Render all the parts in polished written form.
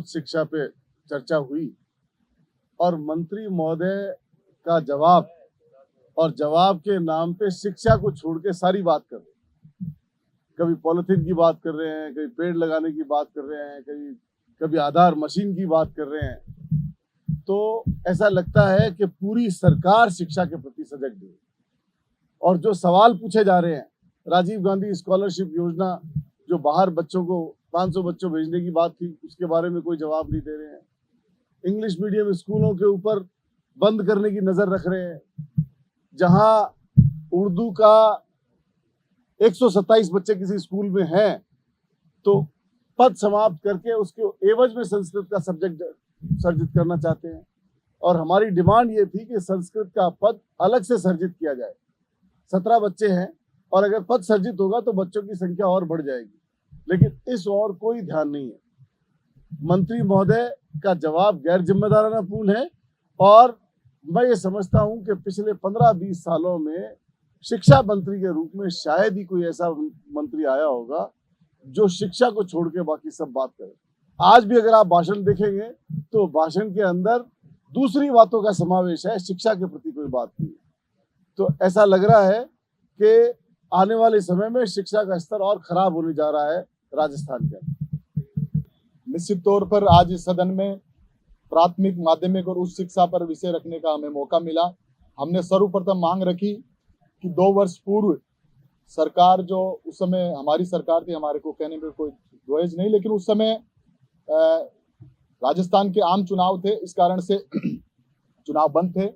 उच्च शिक्षा पे चर्चा हुई और मंत्री महोदय का जवाब और जवाब के नाम पे शिक्षा को छोड़ के सारी बात कर रहे हैं। कभी पॉलिथीन की बात कर रहे हैं, कभी पेड़ लगाने की बात कर रहे हैं, कभी आधार मशीन की बात कर रहे हैं। तो ऐसा लगता है कि पूरी सरकार शिक्षा के प्रति सजग नहीं है। और जो सवाल पूछे जा रहे हैं, राजीव गांधी स्कॉलरशिप योजना जो बाहर बच्चों को 500 बच्चों भेजने की बात थी, उसके बारे में कोई जवाब नहीं दे रहे हैं। इंग्लिश मीडियम स्कूलों के ऊपर बंद करने की नजर रख रहे हैं, जहां उर्दू का 127 बच्चे किसी स्कूल में हैं तो पद समाप्त करके उसके एवज में संस्कृत का सब्जेक्ट सर्जित करना चाहते हैं। और हमारी डिमांड ये थी कि संस्कृत का पद अलग से सर्जित किया जाए। 17 बच्चे हैं और अगर पद सर्जित होगा तो बच्चों की संख्या और बढ़ जाएगी, लेकिन इस और कोई ध्यान नहीं है। मंत्री महोदय का जवाब गैर जिम्मेदाराना पूर्ण है और मैं ये समझता हूं कि पिछले 15-20 सालों में शिक्षा मंत्री के रूप में शायद ही कोई ऐसा मंत्री आया होगा जो शिक्षा को छोड़ के बाकी सब बात करे। आज भी अगर आप भाषण देखेंगे तो भाषण के अंदर दूसरी बातों का समावेश है, शिक्षा के प्रति कोई बात नहीं है। तो ऐसा लग रहा है कि आने वाले समय में शिक्षा का स्तर और खराब होने जा रहा है राजस्थान के अंदर। निश्चित तौर पर आज इस सदन में प्राथमिक, माध्यमिक और उच्च शिक्षा पर विषय रखने का हमें मौका मिला। हमने सर्वप्रथम मांग रखी कि 2 वर्ष पूर्व सरकार, जो उस समय हमारी सरकार थी, हमारे को कहने में कोई द्वेष नहीं, लेकिन उस समय राजस्थान के आम चुनाव थे, इस कारण से चुनाव बंद थे।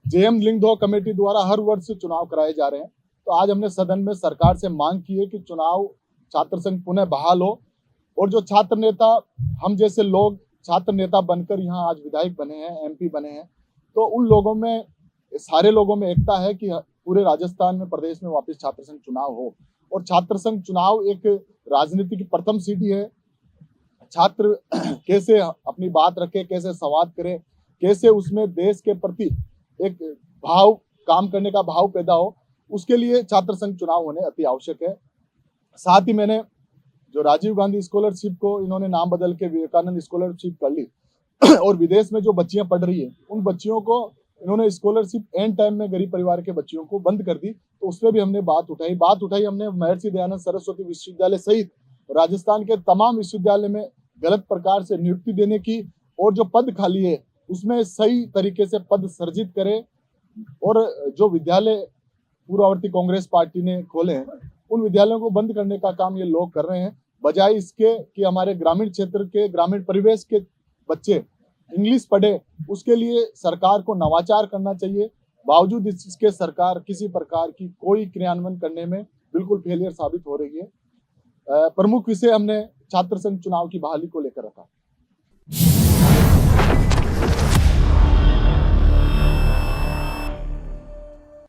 जेएम लिंगदो कमेटी द्वारा हर वर्ष चुनाव कराए जा रहे हैं। तो आज हमने सदन में सरकार से मांग की है कि चुनाव छात्र संघ पुनः बहाल हो और जो छात्र नेता, हम जैसे लोग छात्र नेता बनकर यहाँ आज विधायक बने हैं, एमपी बने हैं, तो उन लोगों में, सारे लोगों में एकता है कि पूरे राजस्थान में, प्रदेश में वापस छात्र संघ चुनाव हो। और छात्र संघ चुनाव एक राजनीति की प्रथम सीढ़ी है। छात्र कैसे अपनी बात रखे, कैसे संवाद करे, कैसे उसमें देश के प्रति एक भाव, काम करने का भाव पैदा हो, उसके लिए छात्र संघ चुनाव होने अति आवश्यक है। साथ ही मैंने जो राजीव गांधी स्कॉलरशिप को इन्होंने नाम बदल के विवेकानंद स्कॉलरशिप कर ली और विदेश में जो बच्चियां पढ़ रही है उन बच्चियों को इन्होंने स्कॉलरशिप एंड टाइम में गरीब परिवार के बच्चियों को बंद कर दी। तो उसमें भी हमने बात उठाई हमने महर्षि दयानंद सरस्वती विश्वविद्यालय सहित राजस्थान के तमाम विश्वविद्यालय में गलत प्रकार से नियुक्ति देने की, और जो पद खाली है उसमें सही तरीके से पद सर्जित करे। और जो विद्यालय पूर्ववर्ती कांग्रेस पार्टी ने खोले हैं उन विद्यालयों को बंद करने का काम ये लोग कर रहे हैं, बजाय इसके कि हमारे ग्रामीण क्षेत्र के, ग्रामीण परिवेश के बच्चे इंग्लिश पढ़े। उसके लिए सरकार को नवाचार करना चाहिए। बावजूद इसके सरकार किसी प्रकार की कोई क्रियान्वयन करने में बिल्कुल फेलियर साबित हो रही है। प्रमुख विषय हमने छात्र संघ चुनाव की बहाली को लेकर रखा।